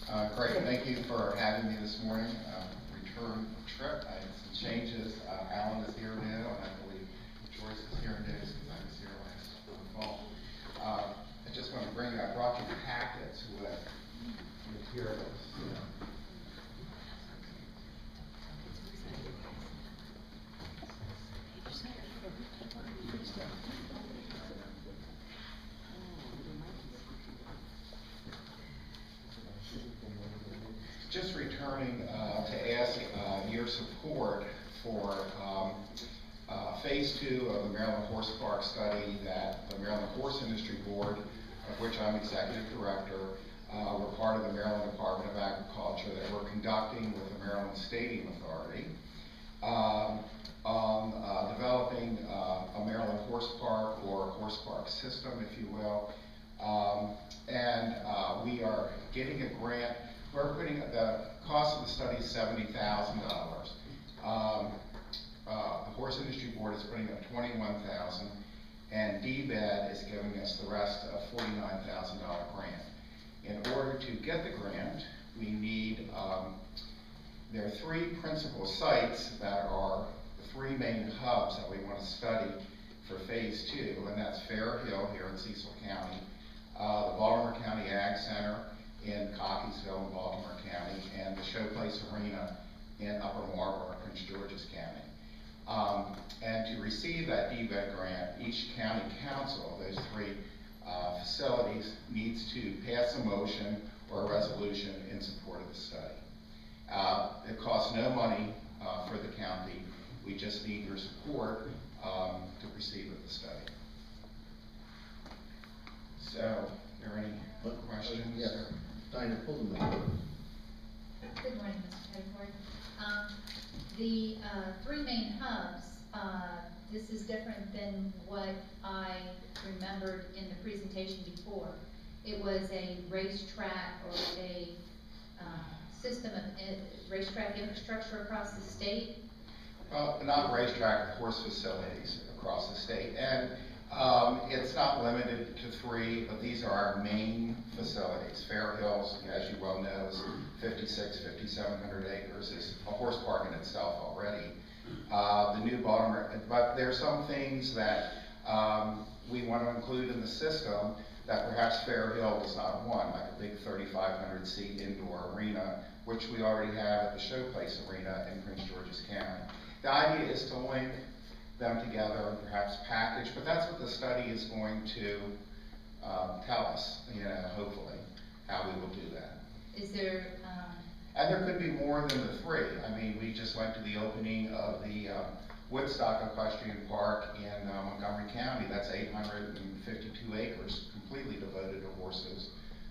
Great, thank you for having me this morning. Return trip, I had some changes. Alan is here now, and I believe Joyce is here now because I was here last fall. I just want to bring you, I brought you packets with materials. Just returning to ask your support for phase 2 of the Maryland Horse Park study that the Maryland Horse Industry Board, of which I'm executive director, we're part of the Maryland Department of Agriculture, that we're conducting with the Maryland Stadium Authority on developing a Maryland horse park, or horse park system, if you will. We are getting a grant. We're putting the cost of the study is $70,000. The Horse Industry Board is putting up $21,000, and DBED is giving us the rest of $49,000 grant. In order to get the grant, we need, there are 3 principal sites that are the 3 main hubs that we want to study for phase 2, and that's Fair Hill here in Cecil County, the Baltimore County Ag Center in Cockeysville in Baltimore County, and the Showplace Arena in Upper Marlboro, Prince George's County. And to receive that DBED grant, each county council of those 3 facilities needs to pass a motion or a resolution in support of the study. It costs no money for the county. We just need your support to proceed with the study. So, are there any questions? Yes. Diana, pull them up. Good morning, Mr. Pettiford. The 3 main hubs, this is different than what I remembered in the presentation before. It was a racetrack or a system of racetrack infrastructure across the state. Well, not racetrack, horse facilities across the state. And it's not limited to 3, but these are our main facilities. Fair Hills, as you well know, is 5,700 acres. Is a horse park in itself already. The new Baltimore, but there are some things that we want to include in the system that perhaps Fair Hill does not want, like a big 3,500 seat indoor arena, which we already have at the Showplace Arena in Prince George's County. The idea is to link them together and perhaps package, but that's what the study is going to tell us, hopefully, how we will do that. Is there... And there could be more than the 3. I mean, we just went to the opening of the Woodstock Equestrian Park in Montgomery County. That's 852 acres, completely devoted to horses,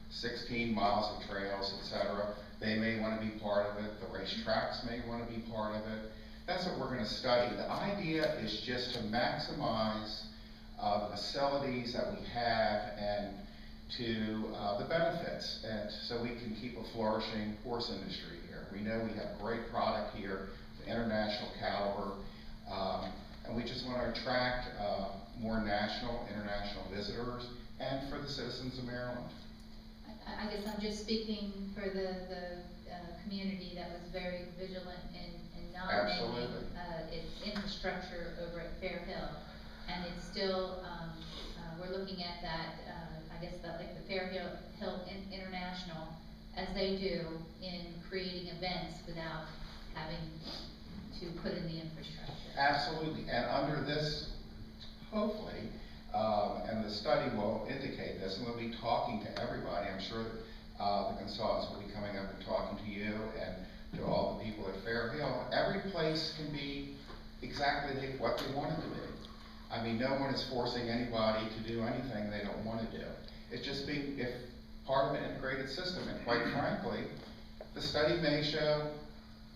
16 miles of trails, etc. They may want to be part of it. The racetracks may want to be part of it. That's what we're going to study. The idea is just to maximize the facilities that we have and to the benefits, and so we can keep a flourishing horse industry here. We know we have great product here, the international caliber, and we just want to attract more national, international visitors, and for the citizens of Maryland. I guess I'm just speaking for the community that was very vigilant in nominating its infrastructure over at Fair Hill, and it's still we're looking at that. I guess like the Fair Hill International, as they do in creating events without having to put in the infrastructure. Absolutely, and under this, hopefully, and the study will indicate this, and we'll be talking to everybody. I'm sure the consultants will be coming up and talking to you and to all the people at Fair Hill. Every place can be exactly what they want it to be. I mean, no one is forcing anybody to do anything they don't want to do. It's just being part of an integrated system, and quite frankly, the study may show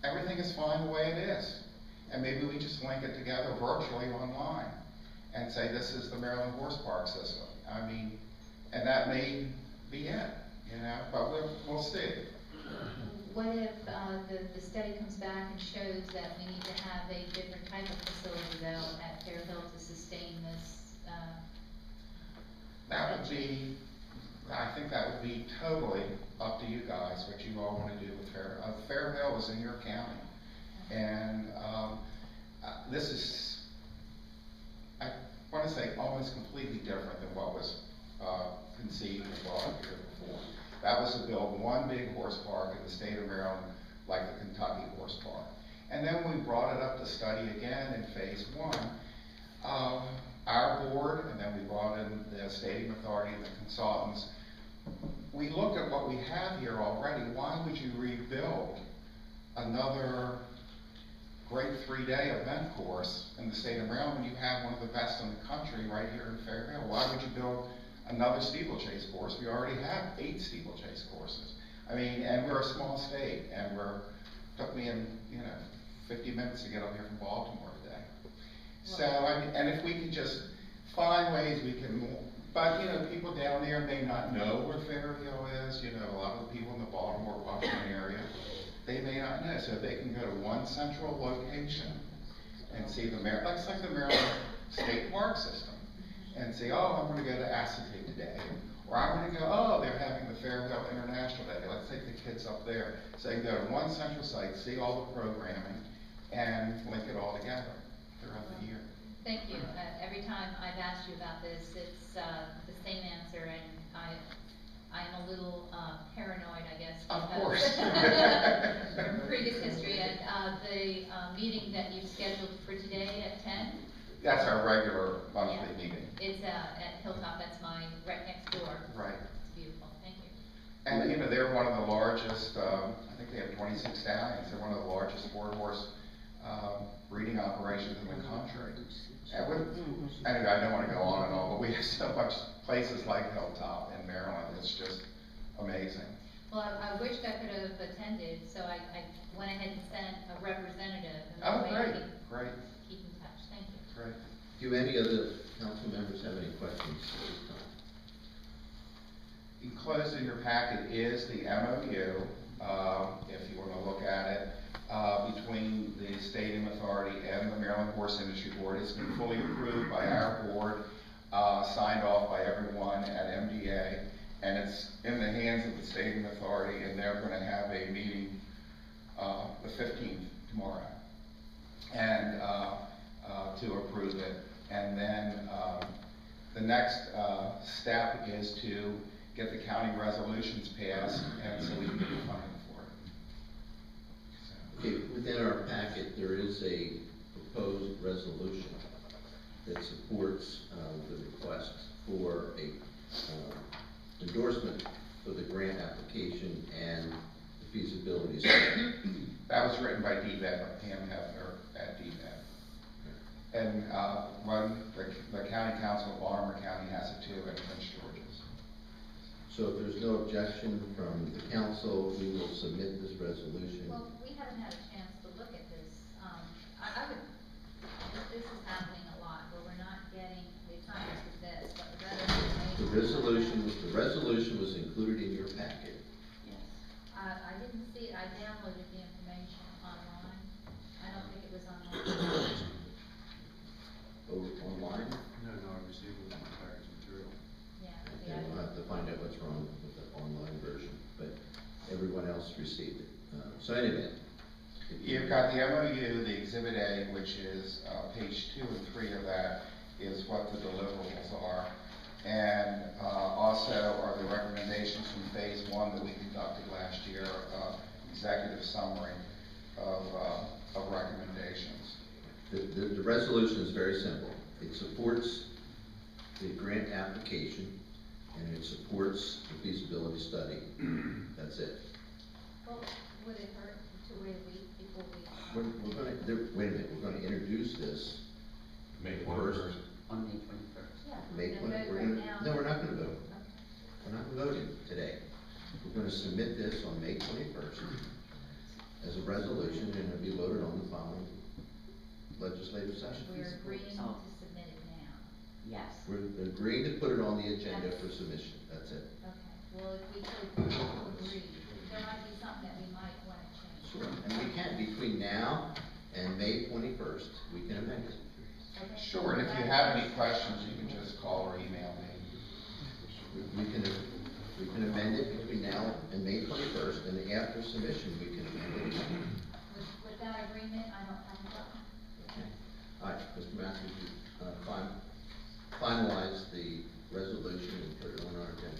everything is fine the way it is. And maybe we just link it together virtually online and say this is the Maryland Horse Park system. I mean, and that may be it, but we'll see. What if the study comes back and shows that we need to have a different type of facility though at Fair Hill to sustain this? That would be I think that would be totally up to you guys, what you all want to do with Fair Hill is in your county. And this is, I want to say, almost completely different than what was conceived and brought up here before. That was to build one big horse park in the state of Maryland, like the Kentucky Horse Park. And then we brought it up to study again in phase one. Our board, and then we brought in the Stadium Authority and the consultants. We looked at what we have here already. Why would you rebuild another great 3-day event course in the state of Maryland when you have one of the best in the country right here in Fair Hill? Why would you build another steeplechase course? We already have 8 steeplechase courses. I mean, and we're a small state, and took me in, 50 minutes to get up here from Baltimore today. So, and if we can just find ways we can, but people down there may not know where Fair Hill is. A lot of the people in the Baltimore, Washington area, they may not know. So they can go to one central location and see the Maryland, like the Maryland State Park System, and say, oh, I'm going to go to Acetate today, or I'm going to go, oh, they're having the Fair Hill International Day. Let's take the kids up there. So they can go to one central site, see all the programming, and link it all together throughout the year. Thank you. Every time I've asked you about this, it's the same answer, and I am a little paranoid, I guess. Of course. From previous history, and the meeting that you've scheduled for today at 10? That's our regular monthly meeting. It's at Hilltop. That's my right next door. Right. It's beautiful. Thank you. And they're one of the largest. I think they have 26 stallions. They're one of the largest 4-horse breeding operations in the country. Anyway, I don't want to go on and on, but we have so much places like Hilltop in Maryland. It's just amazing. Well, I wished I could have attended, so I went ahead and sent a representative. Oh, great, great. Keep in touch. Thank you. Great. Do any other council members have any questions at this time? Enclosed in your packet is the MOU, if you want to look at it, between the Stadium Authority and the Maryland Horse Industry Board. It's been fully approved by our board, signed off by everyone at MDA, and it's in the hands of the Stadium Authority, and they're going to have a meeting the 15th tomorrow, and to approve it. And then the next step is to get the county resolutions passed, and so we can get the funding for it. Okay, within our packet, there is a proposed resolution that supports the request for a endorsement for the grant application and the feasibility study. That was written by DVED, by Pam Hefner at DVED. And the county council of Baltimore County has it too, and Prince George's. So if there's no objection from the council, we will submit this resolution. Well, we haven't had a chance to look at this. This is happening a lot, where we're not getting, it's not just with this, but with other information. The resolution was included in your packet. Yes. I didn't see it. I downloaded the information online. I don't think it was online. Online? No, I received it with my package material. Yeah. Okay, we'll have to find out what's wrong with the online version, but everyone else received it. So anyway. You've got the MOU, the Exhibit A, which is page 2 and 3 of that, is what the deliverables are. And also are the recommendations from phase 1 that we conducted last year, executive summary of recommendations. The resolution is very simple. It supports the grant application and it supports the feasibility study. That's it. Well, would it hurt to wait a week before we? We're going to, wait a minute, we're going to introduce this. May first. On May 21st. Yeah. May we're 20, gonna vote we're right gonna, now. no, we're not going to vote. Okay. We're not voting today. We're going to submit this on May 21st as a resolution and it'll be voted on the following legislative session. We're agreeing to submit it now. Yes. We're agreeing to put it on the agenda for submission. That's it. Okay, well, if we could agree, there might be something that we might want to change. Sure. And we can, between now and May 21st, we can amend it. Okay. Sure, and if you have any questions, you can just call or email me. We can can amend it between now and May 21st, and after submission, we can amend it again. With that agreement, I don't have a problem. Okay. All right, Mr. Matthews, you, finalize the resolution and put it on our agenda.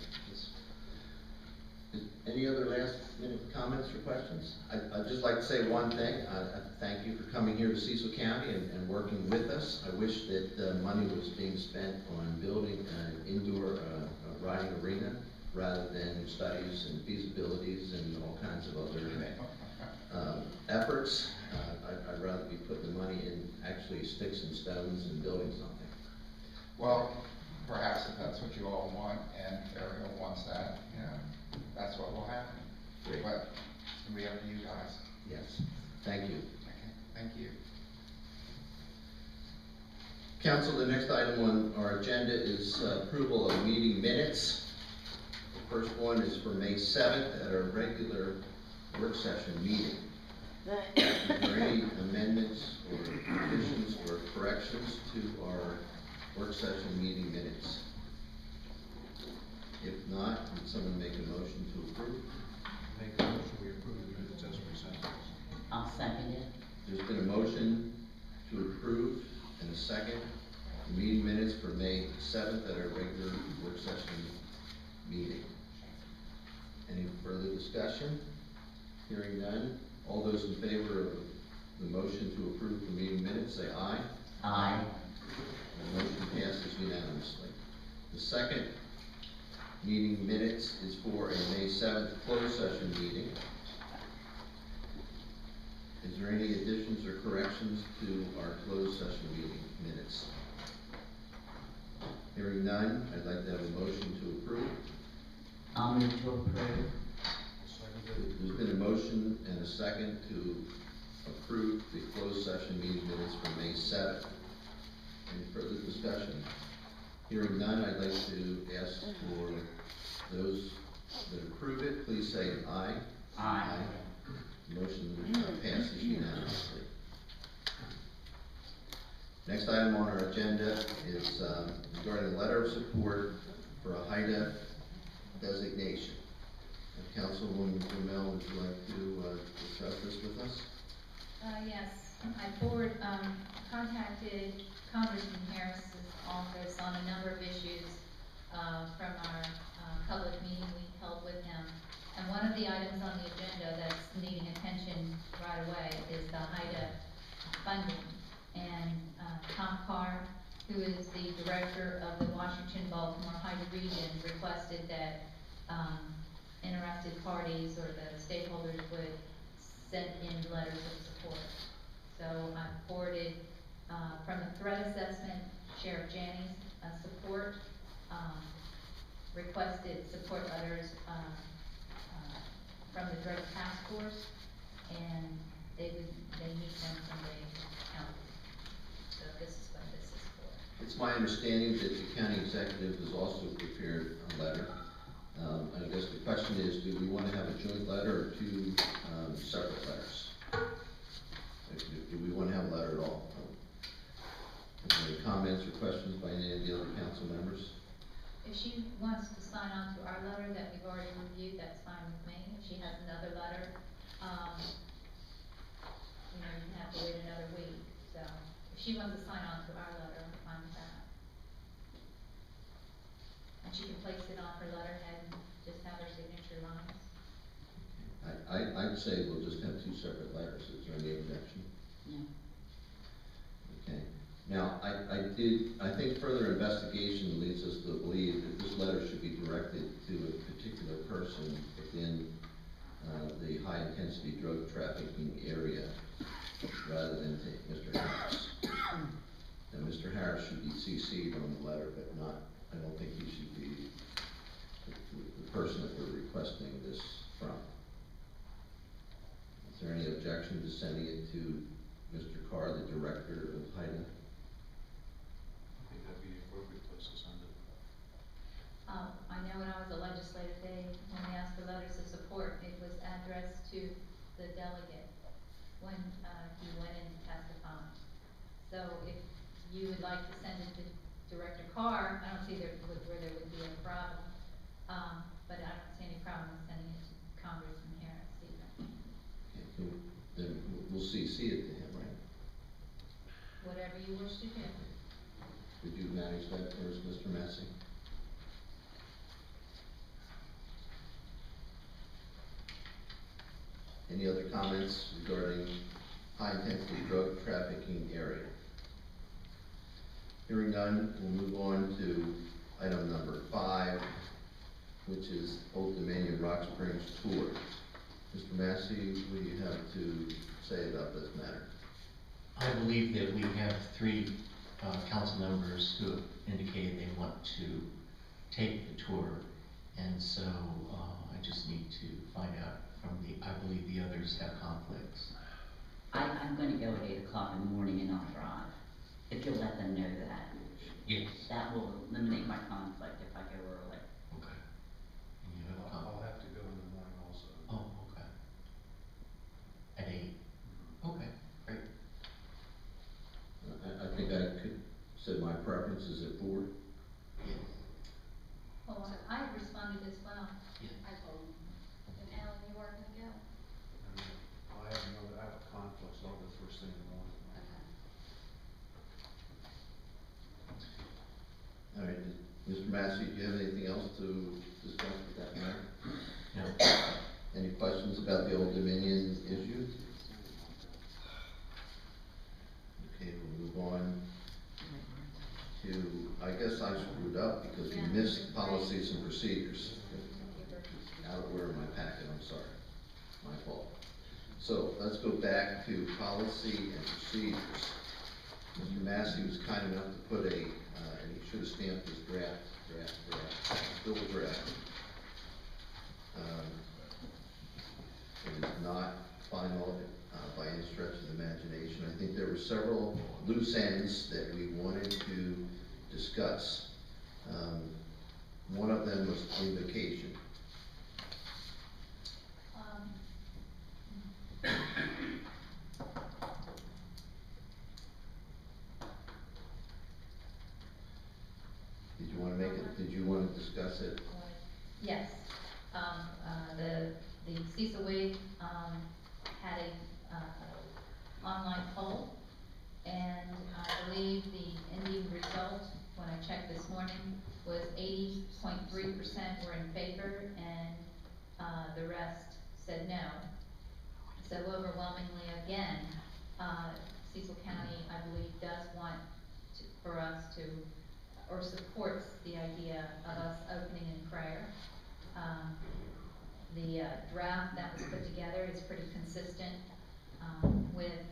Any other last minute comments or questions? I'd just like to say one thing. I thank you for coming here to Cecil County and working with us. I wish that money was being spent on building an indoor riding arena rather than studies and feasibilities and all kinds of other efforts. I'd rather be putting the money in actually sticks and stones and building something. Well, perhaps if that's what you all want, and Fairhill wants that, you know, that's what will happen. Great. But it's gonna be up to you guys. Yes, thank you. Okay, thank you. Council, the next item on our agenda is approval of meeting minutes. The first one is for May 7th at our regular work session meeting. Are there any amendments or additions or corrections to our work session meeting minutes? If not, would someone make a motion to approve? Make a motion, we approve the minutes as presented. I'll second it. There's been a motion to approve and a second. The meeting minutes for May 7th at our regular work session meeting. Any further discussion? Hearing none. All those in favor of the motion to approve the meeting minutes, say aye. Aye. The motion passes unanimously. The second meeting minutes is for a May 7th closed session meeting. Is there any additions or corrections to our closed session meeting minutes? Hearing none, I'd like to have a motion to approve. I'll move to approve. There's been a motion and a second to approve the closed session meeting minutes for May 7th. Any further discussion? Hearing none, I'd like to ask for those that approve it, please say aye. Aye. Motion passes unanimously. Next item on our agenda is regarding a letter of support for a HIDA designation. Councilwoman Brumell, would you like to discuss this with us? Yes, I contacted Congressman Harris's office on a number of issues, from our, public meeting we held with him. And one of the items on the agenda that's needing attention right away is the HIDA funding. And, Tom Carr, who is the director of the Washington-Baltimore HIDA region, requested that, interested parties or the stakeholders would send in letters of support. So I forwarded, from the threat assessment, Sheriff Janney's, support, requested support letters, from the drug task force, and they meet them someday in county. So this is what this is for. It's my understanding that the county executive has also prepared a letter. I guess the question is, do we want to have a joint letter or two separate letters? Do we want to have a letter at all? Is there any comments or questions by any of the other council members? If she wants to sign on to our letter that we've already reviewed, that's fine with me. If she has another letter, you know, you have to wait another week. So if she wants to sign on to our letter, I'm fine with that. And she can place it on her letterhead and just have her signature lines. I'd say we'll just have two separate letters. Is there any objection? No. Okay. Now, I think further investigation leads us to believe that this letter should be directed to a particular person within the high-intensity drug trafficking area rather than to Mr. Harris. Now, Mr. Harris should be CC'd on the letter, but not, I don't think he should be the person that we're requesting this from. Is there any objection to sending it to Mr. Carr, the director of HIDA? I think that'd be the appropriate place to send it. I know when I was a legislative day, when they asked for letters of support, it was addressed to the delegate when, he went in to testify. So if you would like to send it to Director Carr, I don't see where there would be a problem. but I don't see any problem with sending it to Congressman Harris either. Okay, then we'll CC it to him, right? Whatever you wish to do. Would you manage that for us, Mr. Massey? Any other comments regarding high-intensity drug trafficking area? Hearing none, we'll move on to item number 5, which is Old Dominion Rock Springs Tour. Mr. Massey, what do you have to say about this matter? I believe that we have 3 council members who have indicated they want to take the tour, and so I just need to find out from I believe the others have conflicts. I'm gonna go at 8 o'clock in the morning and I'll drive, if you'll let them know that. Yes. That will eliminate my conflict if I go early. Okay. And you have a I'll conflict? have to go in the morning also. Oh, okay. At 8? Okay, great. I think I could say my preference is at 4. Yes. Well, I responded as well. Yes. I told him, and Alan, you are gonna go? I have a conflict, so I'll go first thing in the morning. Okay. All right, Mr. Massey, do you have anything else to discuss with that matter? No. Any questions about the Old Dominion issue? Okay, we'll move on to, I guess I screwed up because we Yeah. missed policies and procedures. Out of order in my packet, I'm sorry, my fault. So let's go back to policy and procedures. Mr. Massey was kind enough to put and he should have stamped his draft, still draft. It is not final by any stretch of the imagination. I think there were several loose ends that we wanted to discuss. One of them was invocation. Did you want to discuss it? Yes, the Cecil Wade, had a, online poll, and I believe the ending result, when I checked this morning, was 80.3% were in favor, and, the rest said no. So overwhelmingly, again, Cecil County, I believe, does want for us to, or supports the idea of us opening in prayer. The draft that was put together is pretty consistent with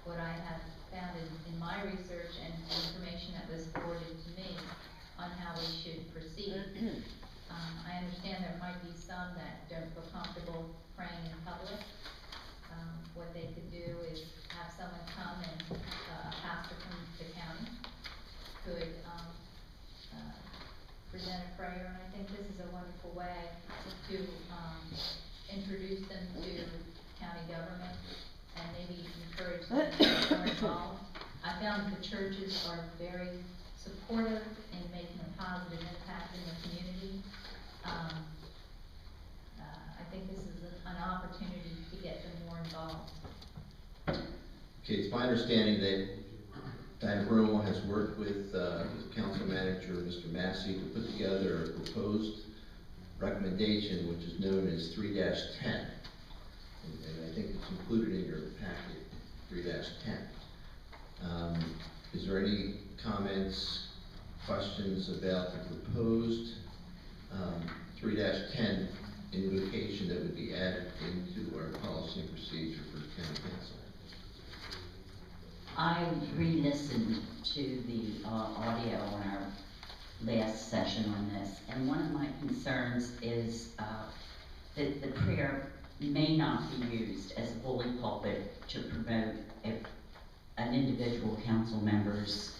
what I have found in my research and information that was forwarded to me on how we should proceed. I understand there might be some that don't feel comfortable praying in public. What they could do is have someone come and a pastor from the county could present a prayer, and I think this is a wonderful way to introduce them to county government and maybe encourage them to be more involved. I found that the churches are very supportive in making a positive impact in the community. I think this is an opportunity to get them more involved. Okay, it's my understanding that Diana Bruno has worked with the council manager, Mr. Massey, to put together a proposed recommendation, which is known as 3-10. And I think it's included in your packet, 3-10. Is there any comments, questions about the proposed 3-10 invocation that would be added into our policy and procedure for the county council? I re-listened to the audio on our last session on this, and one of my concerns is that the prayer may not be used as a bully pulpit to promote an individual council member's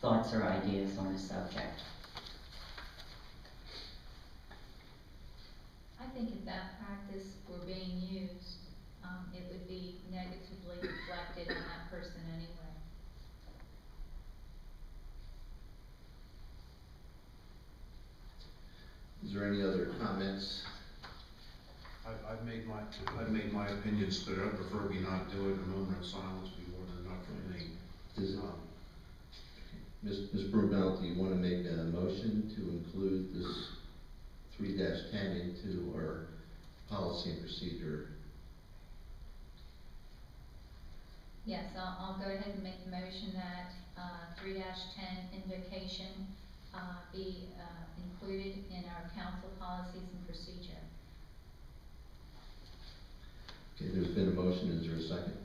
thoughts or ideas on a subject. I think if that practice were being used, it would be negatively reflected on that person anyway. Is there any other comments? I've made my opinions clear. I prefer we not do it. A moment of silence be more than enough for me. Does it, Ms. Brunel, do you want to make a motion to include this 3-10 into our policy and procedure? Yes, I'll go ahead and make the motion that, 3-10 invocation, be, included in our council policies and procedure. Okay, there's been a motion. Is there a second?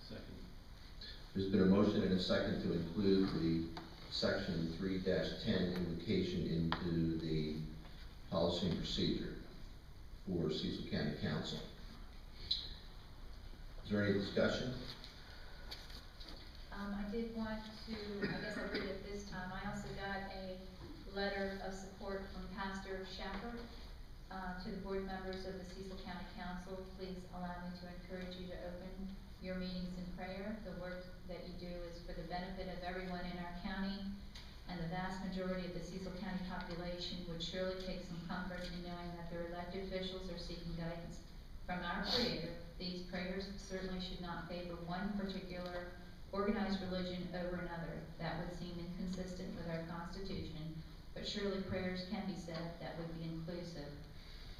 Second. There's been a motion and a second to include the section 3-10 invocation into the policy and procedure for Cecil County Council. Is there any discussion? I did want to, I guess I'll read it this time. I also got a letter of support from Pastor Shepherd, to the board members of the Cecil County Council. Please allow me to encourage you to open your meetings in prayer. The work that you do is for the benefit of everyone in our county, and the vast majority of the Cecil County population would surely take some comfort in knowing that their elected officials are seeking guidance from our Creator. These prayers certainly should not favor one particular organized religion over another. That would seem inconsistent with our Constitution, but surely prayers can be said that would be inclusive.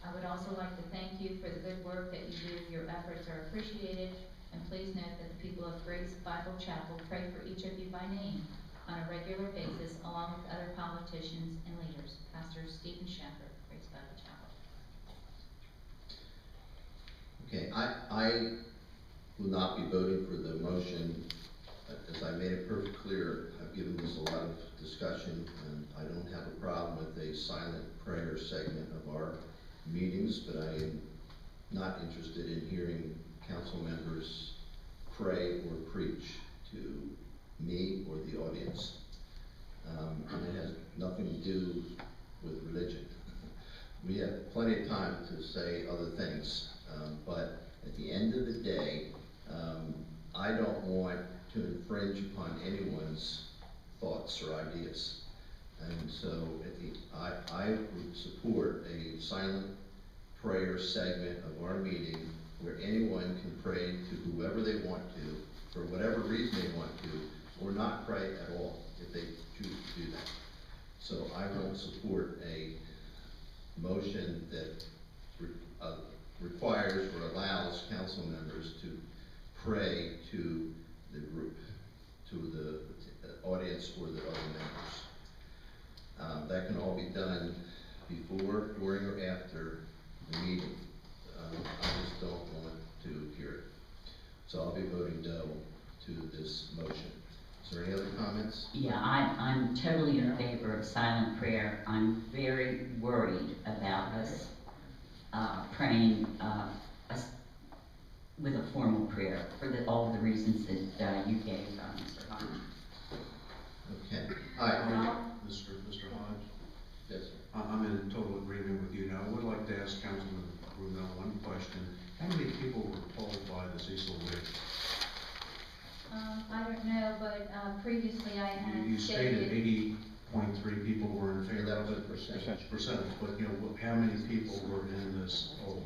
I would also like to thank you for the good work that you do. Your efforts are appreciated, and please note that the people of Grace Bible Chapel pray for each of you by name on a regular basis, along with other politicians and leaders. Pastor Stephen Shepherd, Grace Bible Chapel. Okay, I will not be voting for the motion. As I made it perfectly clear, I've given this a lot of discussion, and I don't have a problem with a silent prayer segment of our meetings, but I am not interested in hearing council members pray or preach to me or the audience. And it has nothing to do with religion. We have plenty of time to say other things, but at the end of the day, I don't want to infringe upon anyone's thoughts or ideas. And so I would support a silent prayer segment of our meeting where anyone can pray to whoever they want to, for whatever reason they want to, or not pray at all if they choose to do that. So I won't support a motion that requires or allows council members to pray to the group, to the audience or the other members. That can all be done before, during, or after the meeting. I just don't want to hear it. So I'll be voting no to this motion. Is there any other comments? Yeah, I'm totally in favor of silent prayer. I'm very worried about us praying with a formal prayer for all the reasons that you gave, Mr. Hodge. Okay. Hi. Mr. Hodge, Yes, sir. I'm in total agreement with you. Now, I would like to ask Councilman Brunel one question. How many people were polled by the Cecil Wig? I don't know, but previously I had You stated 80.3 people were in favor. That was a but percentage. But you know, how many people were in this poll?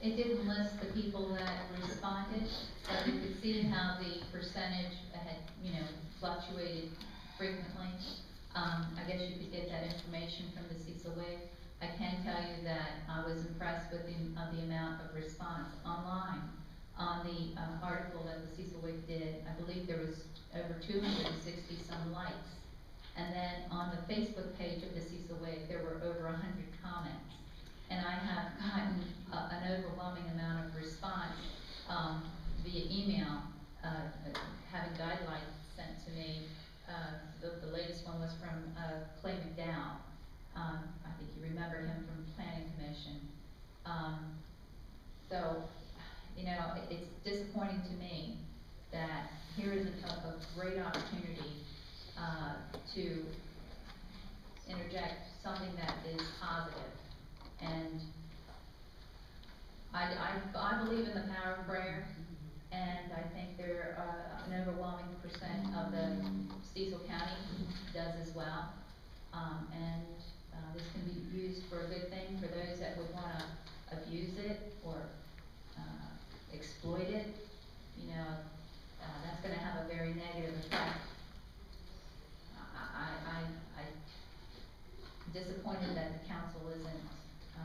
It didn't list the people that responded, but you could see how the percentage had, fluctuated frequently. I guess you could get that information from the Cecil Wig. I can tell you that I was impressed with the amount of response online on the article that the Cecil Wig did. I believe there was over 260 some likes. And then on the Facebook page of the Cecil Wig, there were over 100 comments. And I have gotten an overwhelming amount of response via email, having guidelines sent to me. The latest one was from Clay McDowell. I think you remember him from Planning Commission. So, it's disappointing to me that here is a great opportunity to interject something that is positive. And I believe in the power of prayer, and I think there are an overwhelming percent of the Cecil County does as well. And this can be used for a good thing for those that would wanna abuse it or, exploit it, you know, that's gonna have a very negative effect. I'm disappointed that the council isn't, I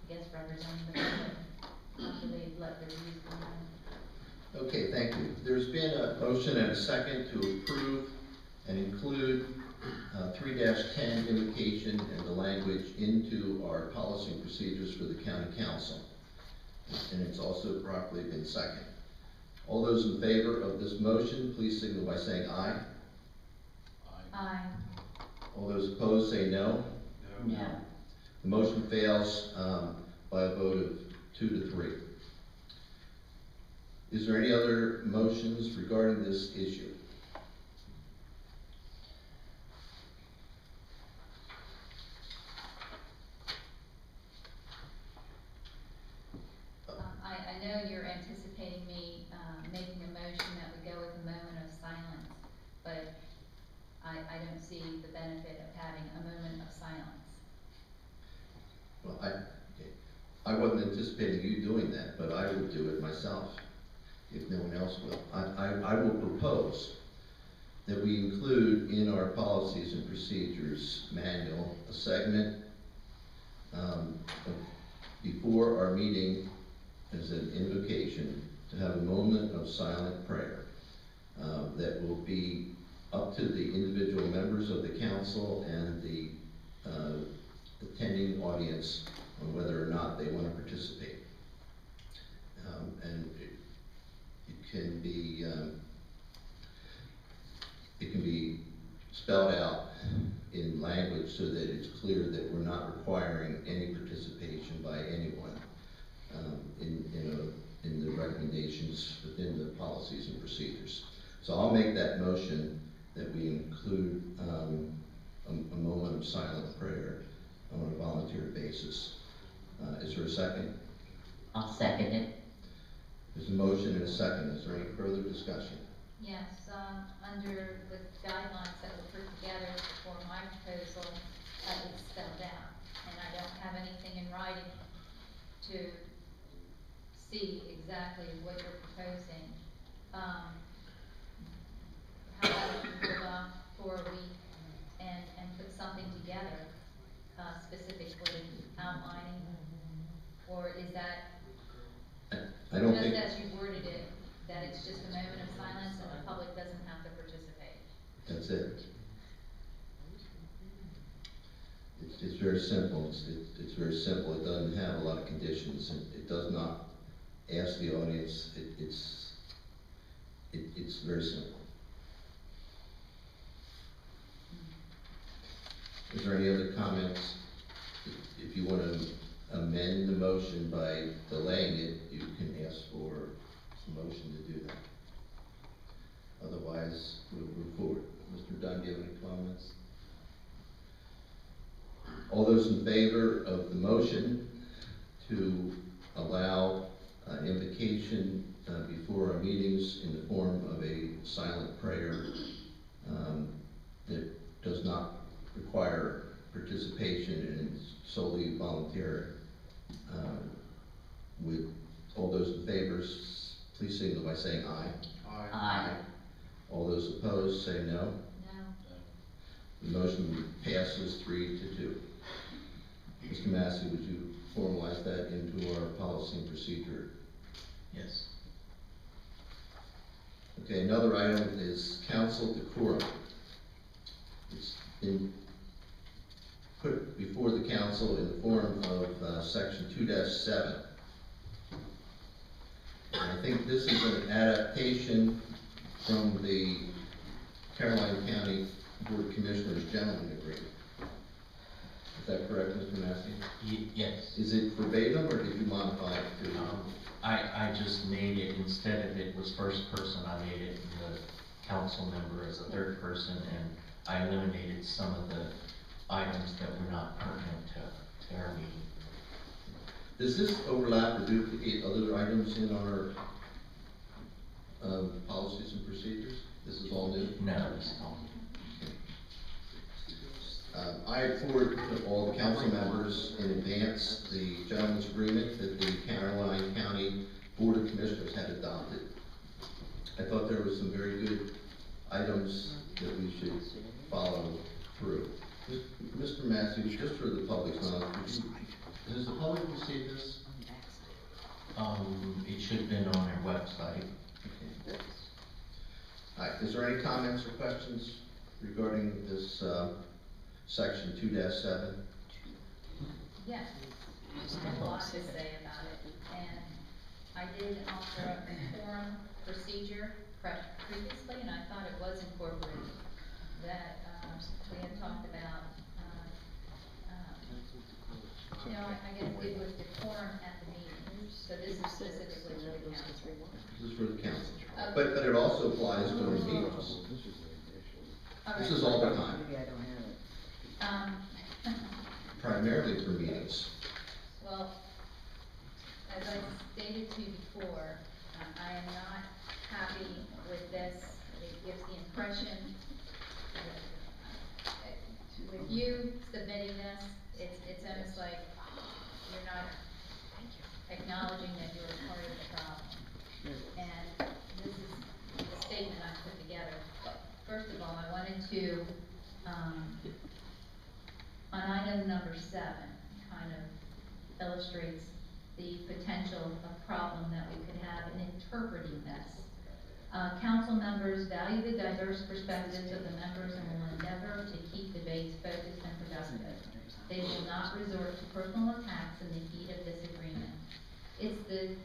guess, representing the public after they let their views go on. Okay, thank you. There's been a motion and a second to approve and include 3-10 invocation and the language into our policy and procedures for the county council. And it's also properly been seconded. All those in favor of this motion, please signal by saying aye. Aye. All those opposed say no. No. The motion fails by a vote of 2 to 3. Is there any other motions regarding this issue? I know you're anticipating me, making a motion that would go with a moment of silence, but I don't see the benefit of having a moment of silence. Well, I wasn't anticipating you doing that, but I will do it myself, if no one else will. I will propose that we include in our policies and procedures manual a segment before our meeting as an invocation to have a moment of silent prayer that will be up to the individual members of the council and the attending audience on whether or not they want to participate. And it can be spelled out in language so that it's clear that we're not requiring any participation by anyone in the recommendations within the policies and procedures. So I'll make that motion that we include a moment of silent prayer on a volunteer basis. Is there a second? I'll second it. There's a motion and a second. Is there any further discussion? Yes, under the guidelines that were put together for my proposal, it's spelled out, and I don't have anything in writing to see exactly what you're proposing. How about if you hold off for a week and put something together, specifically outlining, or is that I don't just think, as you worded it, that it's just a moment of silence and the public doesn't have to participate? that's it. It's very simple. It's very simple. It doesn't have a lot of conditions. It does not ask the audience. It's very simple. Is there any other comments? If you want to amend the motion by delaying it, you can ask for a motion to do that. Otherwise, we'll move forward. Mr. Dunn, do you have any comments? All those in favor of the motion to allow an invocation before our meetings in the form of a silent prayer that does not require participation and is solely voluntary, with all those in favor, please signal by saying aye. Aye. All those opposed, say no. No? The motion passes 3 to 2. Mr. Massey, would you formalize that into our policy and procedure? Yes. Okay, another item is council decorum. It's been put before the council in the form of section 2-7. And I think this is an adaptation from the Caroline County Board of Commissioners Gentlemen Agreement. Is that correct, Mr. Massey? Yes. Is it verbatim, or did you modify it to? I just made it, instead of it was first person, I made it the council member as a third person, and I eliminated some of the items that were not pertinent to our meeting. Does this overlap or duplicate other items in our policies and procedures? This is all new? No, it's not. I forwarded to all the council members in advance the gentleman's agreement that the Caroline County Board of Commissioners had adopted. I thought there were some very good items that we should follow through. Mr. Matthews, just for the public's knowledge, has the public received this? It should have been on our website. Okay. All right, is there any comments or questions regarding this, section 2-7? Yes, I have a lot to say about it, and I did offer up a forum procedure previously, and I thought it was incorporated, that, we had talked about, I guess it was the forum at the meeting, so this is specifically for the council. This is for the council. Okay. But it also applies to the meetings. All This right. is all the time, Um, primarily for meetings. Well, as I stated to you before, I am not happy with this. It gives the impression that, with you submitting this, it's almost like you're not acknowledging that you're a part of the problem. And this is the statement I put together. First of all, I wanted to, on item number 7, kind of illustrates the potential of problem that we could have in interpreting this. Council members value the diverse perspectives of the members and will endeavor to keep debates focused and productive. They will not resort to personal attacks in the heat of disagreement. It's the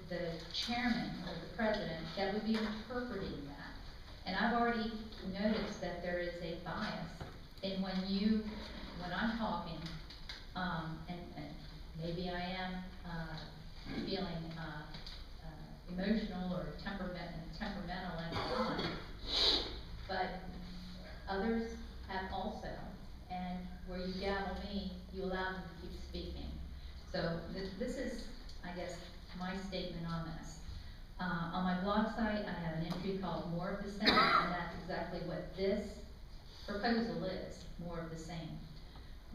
chairman or the president that would be interpreting that. And I've already noticed that there is a bias in when I'm talking, and maybe I am feeling emotional or temperamental at the time, but others have also, and where you gavel me, you allow them to keep speaking. So this is, I guess, my statement on this. On my blog site, I have an entry called More of the Same, and that's exactly what this proposal is, more of the same.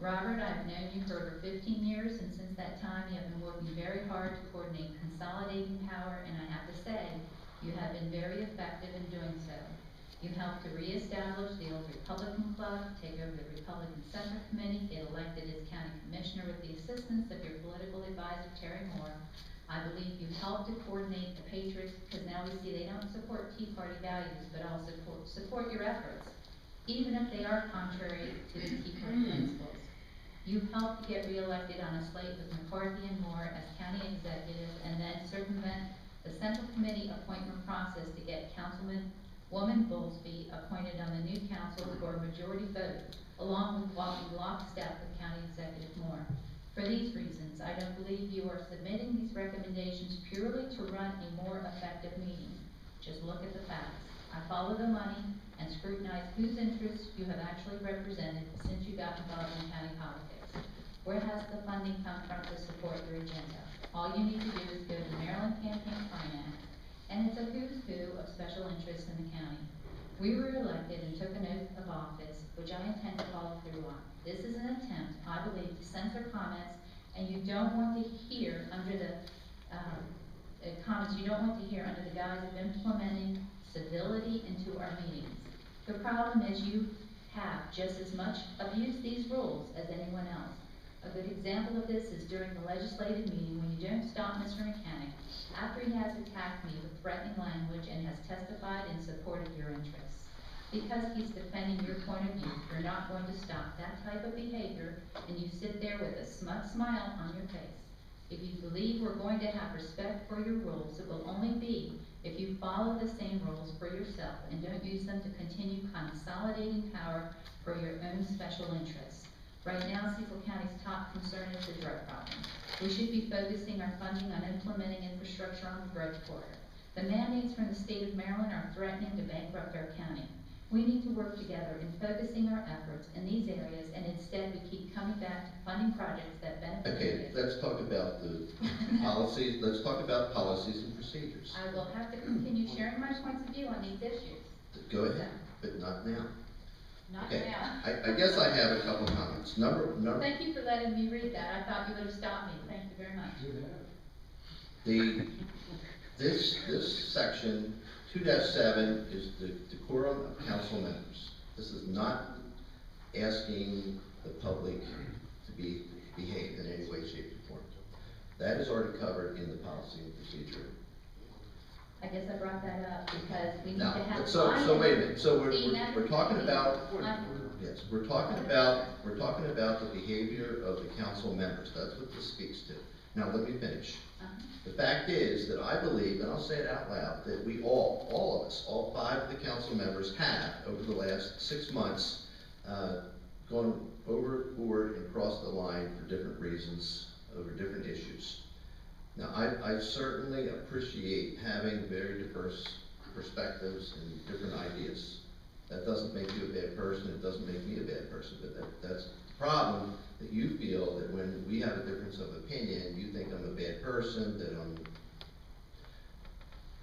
Robert, I've known you for over 15 years, and since that time, you have been working very hard to coordinate consolidating power, and I have to say, you have been very effective in doing so. You helped to reestablish the old Republican Club, take over the Republican Central Committee, get elected as county commissioner with the assistance of your political advisor, Terry Moore. I believe you helped to coordinate the Patriots, because now we see they don't support Tea Party values, but also support your efforts, even if they are contrary to the Tea Party principles. You helped to get reelected on a slate with McCarthy and Moore as county executives, and then circumvent the Central Committee appointment process to get Councilwoman Bowlesby appointed on the new council for a majority vote, along with walking lockstep with County Executive Moore. For these reasons, I don't believe you are submitting these recommendations purely to run a more effective meeting. Just look at the facts. I follow the money and scrutinize whose interests you have actually represented since you got involved in county politics. Where has the funding come from to support your agenda? All you need to do is go to Maryland Campaign Finance, and it's a who's who of special interests in the county. We were elected and took an oath of office, which I intend to follow through on. This is an attempt, I believe, to censor comments, and you don't want to hear under the comments you don't want to hear under the guise of implementing civility into our meetings. The problem is you have just as much abused these rules as anyone else. A good example of this is during the legislative meeting when you don't stop Mr. Mechanic after he has attacked me with threatening language and has testified in support of your interests. Because he's defending your point of view, you're not going to stop that type of behavior, and you sit there with a smug smile on your face. If you believe we're going to have respect for your rules, it will only be if you follow the same rules for yourself and don't use them to continue consolidating power for your own special interests. Right now, Cecil County's top concern is the drug problem. We should be focusing our funding on implementing infrastructure on the growth corridor. The mandates from the state of Maryland are threatening to bankrupt our county. We need to work together in focusing our efforts in these areas, and instead we keep coming back to funding projects that benefit. Okay, let's talk about the policies, let's talk about policies and procedures. I will have to continue sharing my points of view on these issues. Go ahead, but not now. Not Okay, now. I guess I have a couple comments. Number, Thank you for letting me read that. I thought you would have stopped me. Thank you very much. this section, 2-7, is the decorum of council members. This is not asking the public to behave in any way, shape, or form. That is already covered in the policy and procedure. I guess I brought that up because we need to Now, have. so wait a minute, so See, now we're talking about, I'm- yes, we're talking about the behavior of the council members. That's what this speaks to. Now, let me finish. The fact is that I believe, and I'll say it out loud, that we all of us, all 5 of the council members have, over the last 6 months, gone overboard and crossed the line for different reasons, over different issues. Now, I certainly appreciate having very diverse perspectives and different ideas. That doesn't make you a bad person, it doesn't make me a bad person, but that's the problem, that you feel that when we have a difference of opinion, you think I'm a bad person, that I'm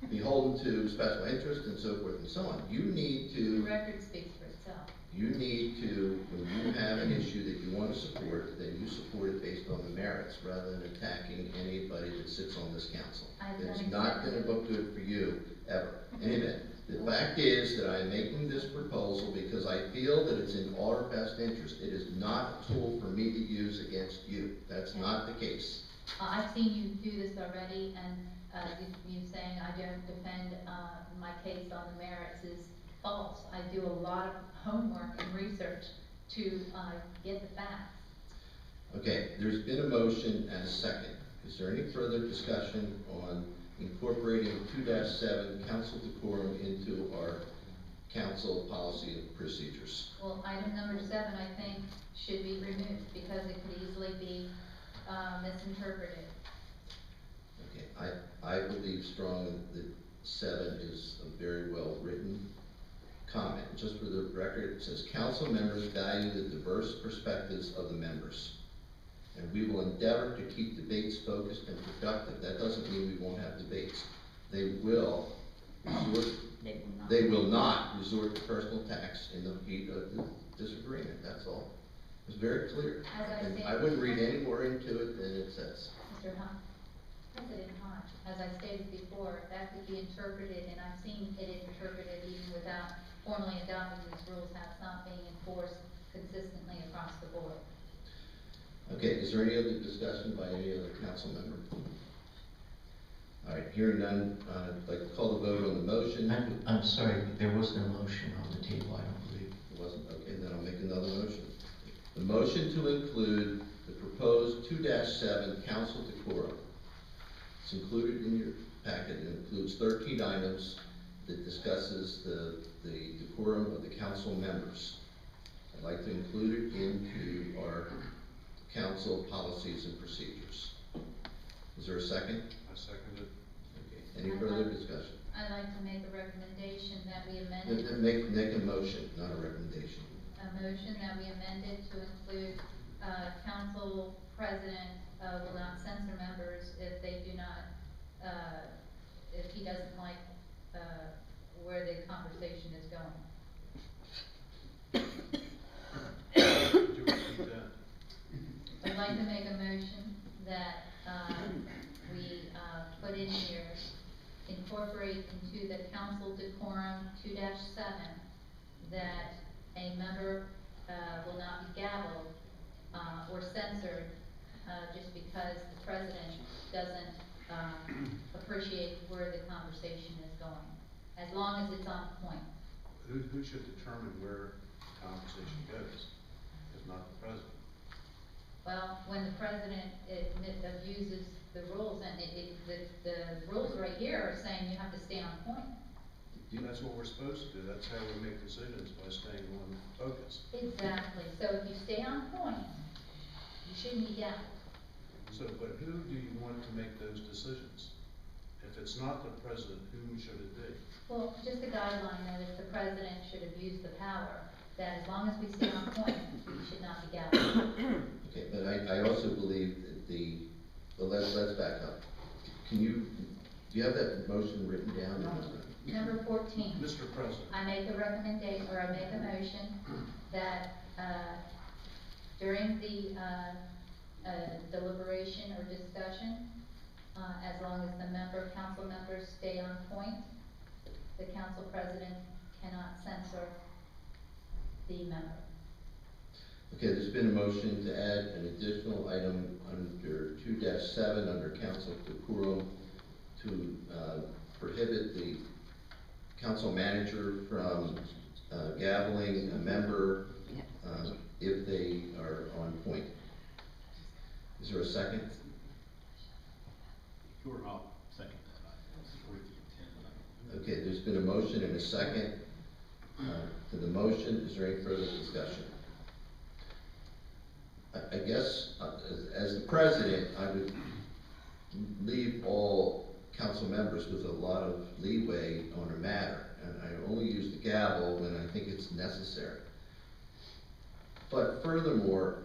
beholden to special interest and so forth and so on. You need The to, record speaks for itself. when you have an issue that you want to support, then you support it based on the merits, rather than attacking anybody that sits on this council. I've It's done not gonna exactly- look good for you, ever. In any event, the fact is that I'm making this proposal because I feel that it's in our best interest. It is not a tool for me to use against you. That's not the case. I've seen you do this already, and you saying I don't defend my case on the merits is false. I do a lot of homework and research to get the facts. Okay, there's been a motion and a second. Is there any further discussion on incorporating 2-7 council decorum into our council policy and procedures? Well, item number 7, I think, should be removed because it could easily be misinterpreted. Okay, I believe strongly that 7 is a very well-written comment. Just for the record, it says, council members value the diverse perspectives of the members, and we will endeavor to keep debates focused and productive. That doesn't mean we won't have debates. They will not resort to personal attacks in the heat of the disagreement, that's all. It's very clear. And I wouldn't read any more into it than it says. Mr. Hunt, President Hunt, as I stated before, that could be interpreted, and I've seen it interpreted even without formally adopting these rules, have not being enforced consistently across the board. Okay, is there any other discussion by any other council member? All right, hearing none, I'd like to call the vote on the motion. I'm sorry, there was no motion on the table, I don't believe. It wasn't, okay, then I'll make another motion. The motion to include the proposed 2-7 council decorum. It's included in your packet. It includes 13 items that discusses the decorum of the council members. I'd like to include it into our council policies and procedures. Is there a second? I second it. Okay, any further discussion? I'd like to make a recommendation that we amend it. Make a motion, not a recommendation. A motion that we amended to include, council president, will not censor members if they do not, if he doesn't like, where the conversation is going. Could you repeat that? I'd like to make a motion that, we, put in here, incorporate into the council decorum 2-7, that a member, will not be gavelled, or censored, just because the president doesn't, appreciate where the conversation is going, as long as it's on point. Who should determine where the conversation goes, if not the president? Well, when the president abuses the rules, and the rules right here are saying you have to stay on point. That's what we're supposed to do, that's how we make decisions, by staying on focus. Exactly, so if you stay on point, you shouldn't be gavelled. So, but who do you want to make those decisions? If it's not the president, whom should it be? Well, just a guideline that if the president should abuse the power, that as long as we stay on point, we should not be gavelled. Okay, but I also believe that well, let's back up. Can you Do you have that motion written down? Number 14. Mr. President. I make a recommendation, or I make a motion that, during the, deliberation or discussion, as long as the council members stay on point, the council president cannot censor the member. Okay, there's been a motion to add an additional item under 2-7 under council decorum to prohibit the council manager from gaveling a member if they are on point. Is there a second? Sure, I'll second that. I support the intent. Okay, there's been a motion and a second to the motion. Is there any further discussion? I guess, as the president, I would leave all council members with a lot of leeway on a matter, and I only use the gavel when I think it's necessary. But furthermore,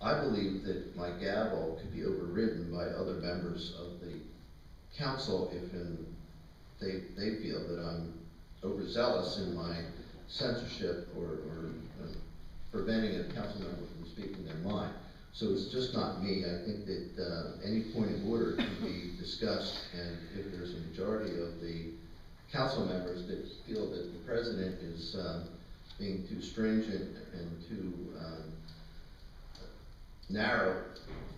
I believe that my gavel could be overridden by other members of the council if they feel that I'm overzealous in my censorship or preventing a council member from speaking their mind. So it's just not me. I think that any point of order can be discussed, and if there's a majority of the council members that feel that the president is being too stringent and too narrow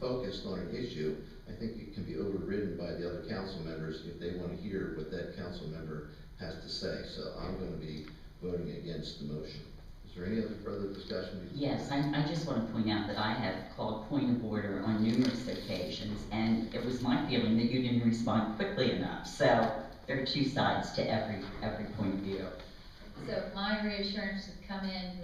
focused on an issue, I think it can be overridden by the other council members if they want to hear what that council member has to say. So I'm going to be voting against the motion. Is there any other further discussion? Yes, I just want to point out that I have called point of order on numerous occasions, and it was my feeling that you didn't respond quickly enough. So there are two sides to every point of view. So my reassurance has come in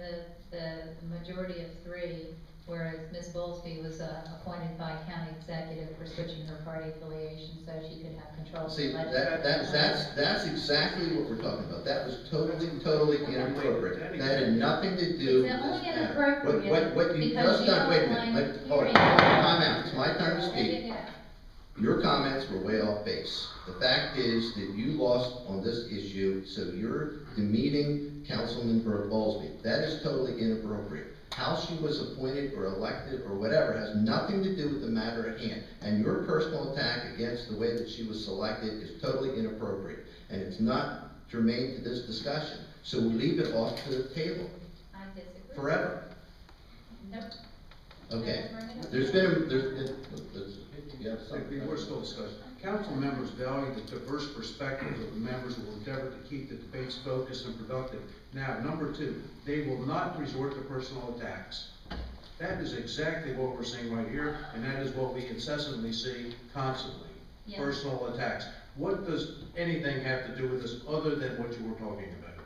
the majority of 3, whereas Ms. Bowlesby was appointed by county executive for switching her party affiliation so she could have control of the See, legislature. that's exactly what we're talking about. That was totally inappropriate. That had nothing to do with It's this only matter. inappropriate What you because just you done, wait a don't minute, like hold on, hearing- time out, it's my turn to Let speak. it go. Your comments were way off base. The fact is that you lost on this issue, so you're demeaning Councilman Bowlesby. That is totally inappropriate. How she was appointed or elected or whatever has nothing to do with the matter at hand. And your personal attack against the way that she was selected is totally inappropriate. And it's not germane to this discussion. So we leave it off to the table I disagree. forever. Nope. Okay. Never bring it up. There's been, you have something? We're still discussing. Council members value the diverse perspectives of the members and will endeavor to keep the debates focused and productive. Now, number 2, they will not resort to personal attacks. That is exactly what we're seeing right here, and that is what we incessantly see constantly. Yeah. Personal attacks. What does anything have to do with this other than what you were talking about?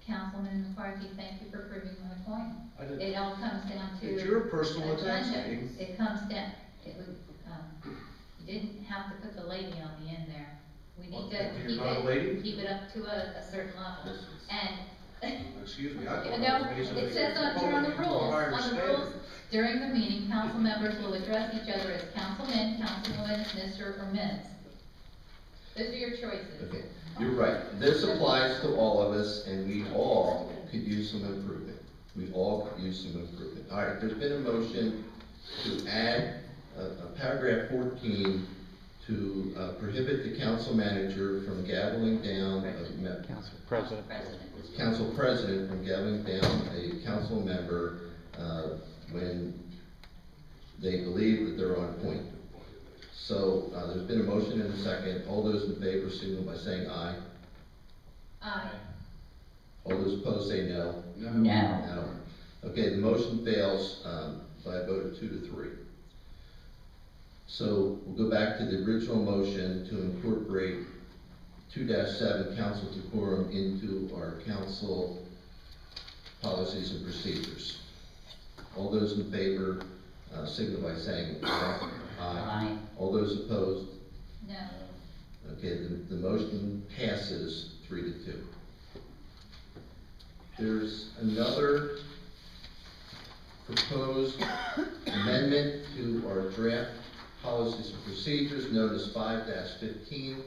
Councilman McCarthy, thank you for proving my point. I didn't- It all comes down to. It's your personal attacks, agenda. lady. It comes down, it would, you didn't have to put the lady on the end there. We need to You're keep not a lady? it, keep it up to a certain level. And, Excuse me, I thought no, that was basically it says on here on the to a rules, higher on the standard. rules, during the meeting, council members will address each other as councilman, councilwoman, Mr. or Ms. Those are your choices. Okay, you're right. This applies to all of us, and we all could use some improvement. We all could use some improvement. All right, there's been a motion to add a paragraph 14 to prohibit the council manager from gaveling down, Council President. council president from gaveling down a council member when they believe that they're on point. So, there's been a motion and a second. All those in favor signal by saying aye. Aye. All those opposed say no. No. No. Okay, the motion fails by a vote of 2 to 3. So we'll go back to the original motion to incorporate 2-7 council decorum into our council policies and procedures. All those in favor signal by saying aye. Aye. All those opposed? No. Okay, the motion passes 3 to 2. There's another proposed amendment to our draft policies and procedures known as 5-15.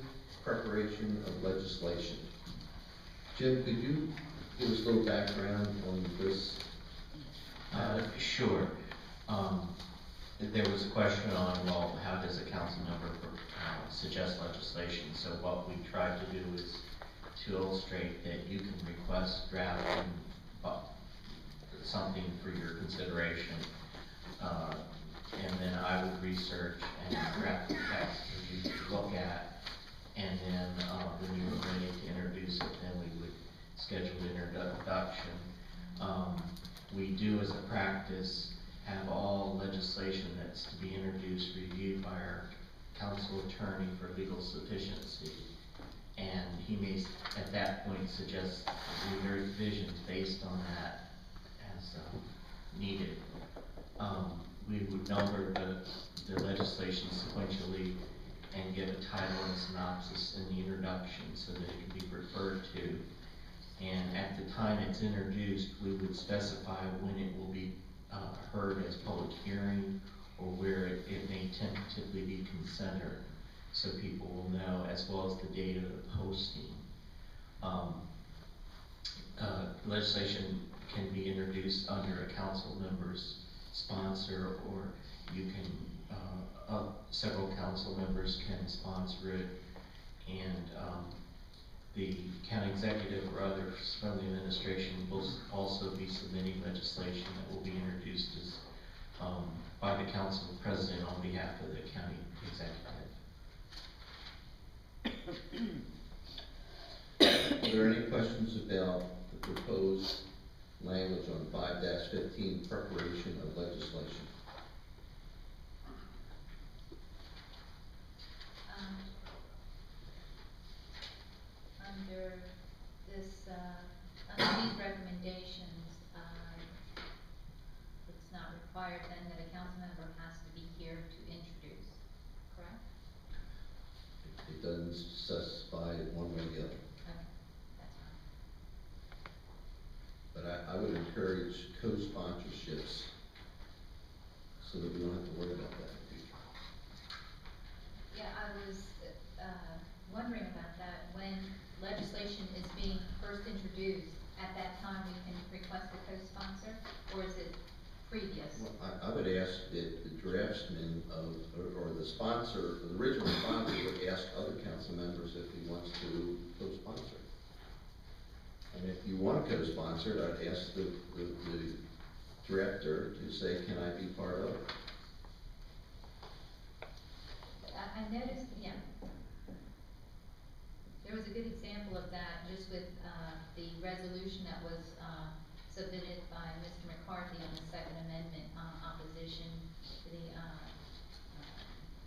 preparation of legislation. Jim, could you give us a little background on this? Sure. There was a question on, well, how does a council member suggest legislation? So what we tried to do is to illustrate that you can request drafting something for your consideration, and then I would research and draft the text for you to look at, and then when you were ready to introduce it, then we would schedule introduction. We do, as a practice, have all legislation that's to be introduced reviewed by our council attorney for legal sufficiency. And he may, at that point, suggest revisions based on that as needed. We would number the legislation sequentially and give a title and synopsis in the introduction so that it can be referred to. And at the time it's introduced, we would specify when it will be heard as public hearing or where it may tentatively be considered, so people will know, as well as the date of the posting. Legislation can be introduced under a council member's sponsor, or you can, several council members can sponsor it, and the county executive or others from the administration will also be submitting legislation that will be introduced as, by the council president on behalf of the county executive. Are there any questions about the proposed language on 5-15, preparation of legislation? Under this, under these recommendations, it's not required then that a council member has to be here to introduce, correct? It doesn't specify one way or the other. Okay, that's fine. But I would encourage co-sponsorships so that we don't have to worry about that in the future. Yeah, I was, wondering about that. When legislation is being first introduced, at that time we can request a co-sponsor, or is it previous? Well, I would ask that the draftsman of, or the sponsor, the original sponsor would ask other council members if he wants to co-sponsor. And if you want to co-sponsor it, I'd ask the director to say, can I be part of it? I noticed, yeah. There was a good example of that just with, the resolution that was, submitted by Mr. McCarthy on the Second Amendment, opposition to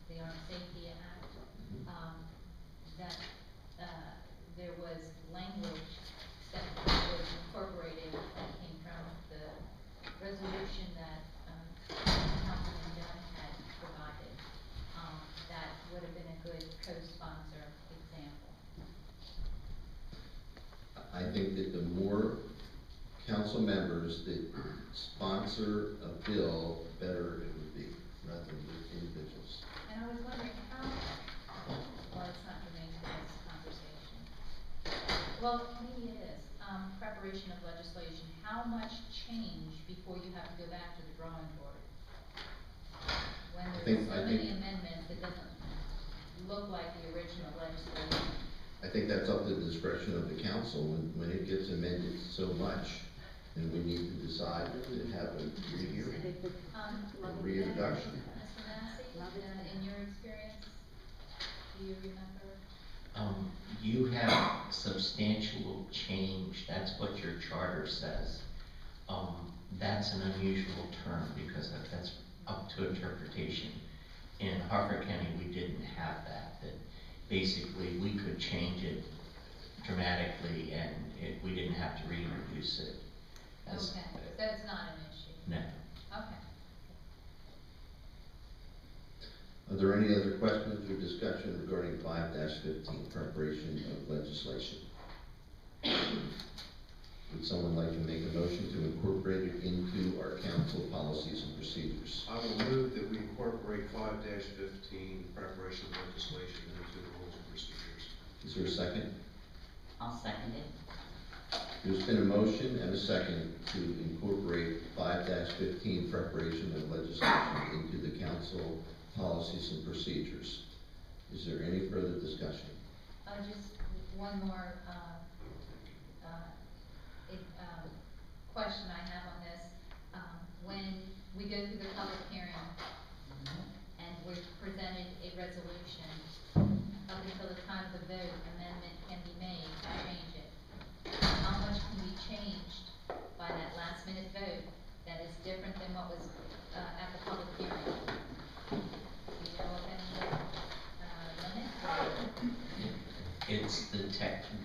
the Armed Safety Act. That, there was language that was incorporated that came from the resolution that, Councilman Dunn had provided. That would have been a good co-sponsor example. I think that the more council members that sponsor a bill, better it would be, rather than just individuals. And I was wondering how, well, it's not germane to this conversation. Well, maybe it is, preparation of legislation, how much change before you have to go back to the drawing board? When there's so many amendments, it doesn't look like the original legislation. I think that's up to the discretion of the council. When it gets amended so much, then we need to decide to have a rehearing, a reintroduction. Mr. Massey, in your experience, do you remember? You have substantial change, that's what your charter says. That's an unusual term because that's up to interpretation. In Harford County, we didn't have that basically we could change it dramatically and we didn't have to reintroduce it. Okay, so it's not an issue? No. Okay. Are there any other questions or discussion regarding 5-15, preparation of legislation? Would someone like to make a motion to incorporate it into our council policies and procedures? I will move that we incorporate 5-15, preparation of legislation, into the rules and procedures. Is there a second? I'll second it. There's been a motion and a second to incorporate 5-15 preparation of legislation into the council policies and procedures. Is there any further discussion? Just one more, question I have on this. When we go through the public hearing and we're presented a resolution, up until the time of the vote, amendment can be made to change it. How much can be changed by that last minute vote that is different than what was, at the public hearing? Do you know of any, limit? It's the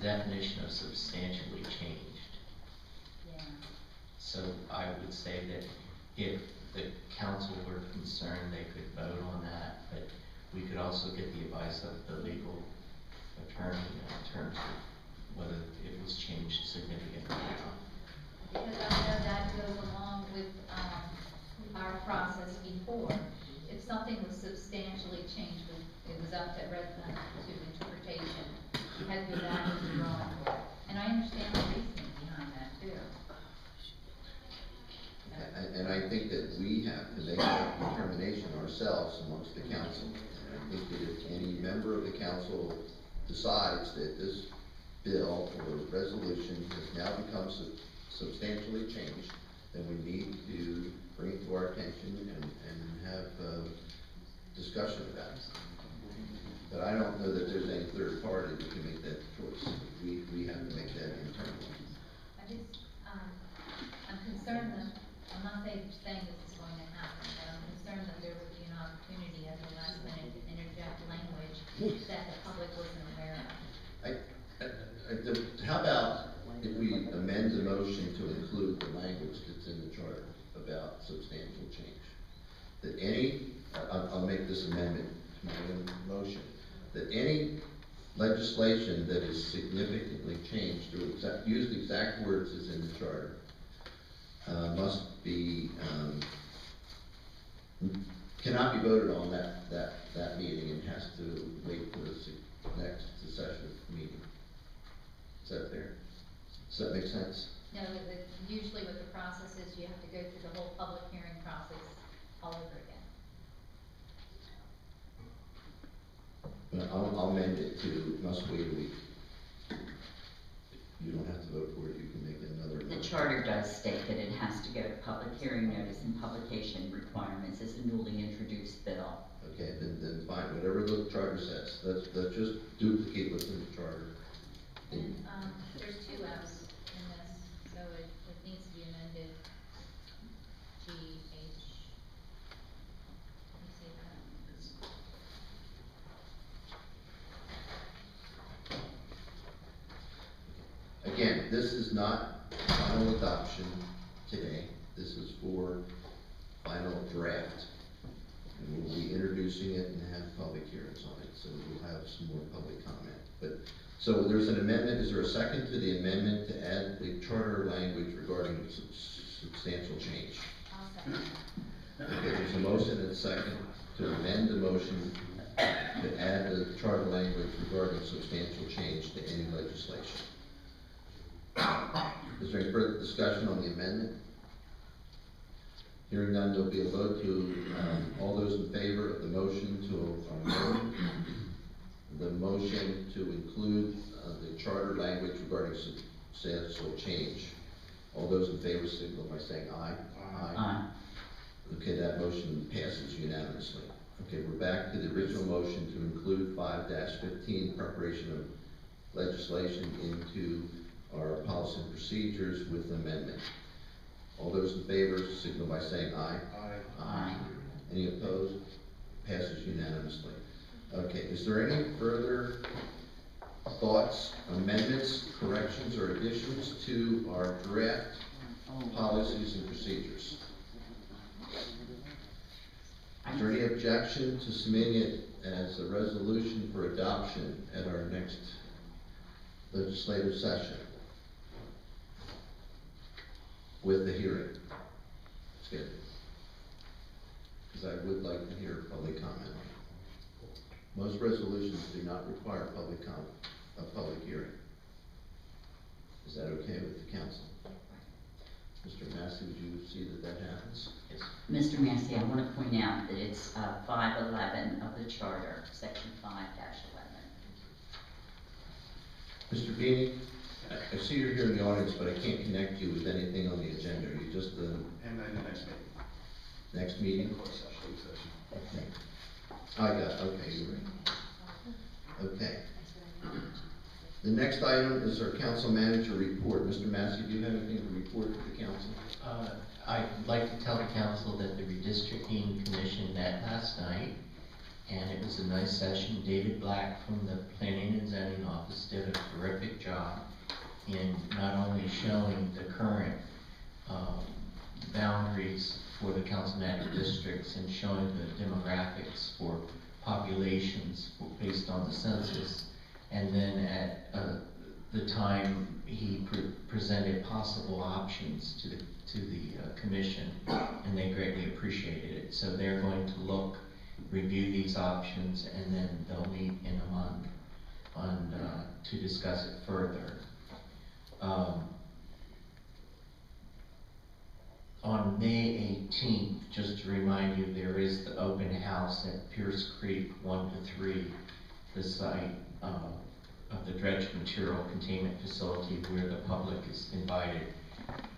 definition of substantially changed. Yeah. So I would say that if the council were concerned, they could vote on that, but we could also get the advice of the legal attorney in terms of whether it was changed significantly or not. Because I know that goes along with, our process before. If something was substantially changed, it was up to interpretation, you had to go back to the drawing board. And I understand the reasoning behind that too. And I think that we have to make that determination ourselves amongst the council. And I think that if any member of the council decides that this bill or resolution has now become substantially changed, then we need to bring it to our attention and have a discussion about it. But I don't know that there's any third party that can make that choice. We have to make that internally. I just, I'm concerned that, I'm not saying this is going to happen, but I'm concerned that there would be an opportunity at the last minute to interject language that the public wasn't aware of. How about if we amend the motion to include the language that's in the charter about substantial change? That I'll make this amendment to my own motion, that any legislation that is significantly changed, or use the exact words as in the charter, must be, cannot be voted on that meeting and has to wait for the next session meeting. Is that fair? Does that make sense? No, usually what the process is, you have to go through the whole public hearing process all over again. But I'll amend it to must wait a week. You don't have to vote for it, you can make another The motion. charter does state that it has to go to public hearing notice and publication requirements as a newly introduced bill. Okay, then fine, whatever the charter says, let's just duplicate what's in the charter. And, there's two F's in this, so it needs to be amended. G, H. Let me see that. Again, this is not final adoption today, this is for final draft. And we'll be introducing it and have public hearings on it, so we'll have some more public comment. But, so there's an amendment, is there a second to the amendment to add the charter language regarding substantial change? I'll second. Okay, there's a motion and a second to amend the motion to add the charter language regarding substantial change to any legislation. Is there any further discussion on the amendment? Hearing none, there'll be a vote to, all those in favor of the motion to amend the motion to include the charter language regarding substantial change. All those in favor signal by saying aye. Aye. Okay, that motion passes unanimously. Okay, we're back to the original motion to include 5-15 preparation of legislation into our policy and procedures with amendment. All those in favor signal by saying aye. Aye. Any opposed? Passes unanimously. Okay, is there any further thoughts, amendments, corrections, or additions to our draft policies and procedures? Is there any objection to submitting it as a resolution for adoption at our next legislative session with the hearing scheduled? Because I would like to hear public comment on it. Most resolutions do not require public comment. a public hearing. Is that okay with the council? Mr. Massey, would you see that that happens? Yes. Mr. Massey, I want to point out that it's 511 of the charter, section 5-11. Mr. Beanie, I see you're here in the audience, but I can't connect you with anything on the agenda. Are you just the And then the next meeting. next meeting? Closed session. Okay. Okay, you're right. Okay. The next item is our council manager report. Mr. Massey, do you have anything to report to the council? I'd like to tell the council that the redistricting commission met last night, and it was a nice session. David Black from the Planning and Zoning Office did a terrific job in not only showing the current boundaries for the councilmatic districts and showing the demographics for populations based on the census, and then at the time he presented possible options to the commission, and they greatly appreciated it. So they're going to review these options, and then they'll meet in a month to discuss it further. On May 18th, just to remind you, there is the open house at Pierce Creek 1 to 3, the site of the dredge material containment facility where the public is invited,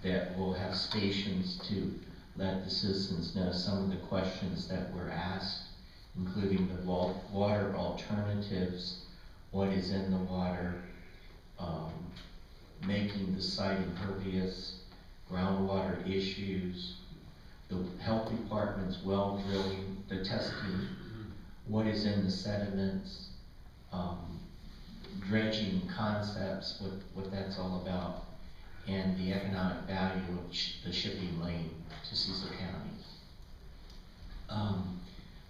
that will have stations to let the citizens know some of the questions that were asked, including the water alternatives, what is in the water, making the site impervious, groundwater issues, the health department's well drilling, the testing, what is in the sediments, dredging concepts, what that's all about, and the economic value of the shipping lane to Cecil County.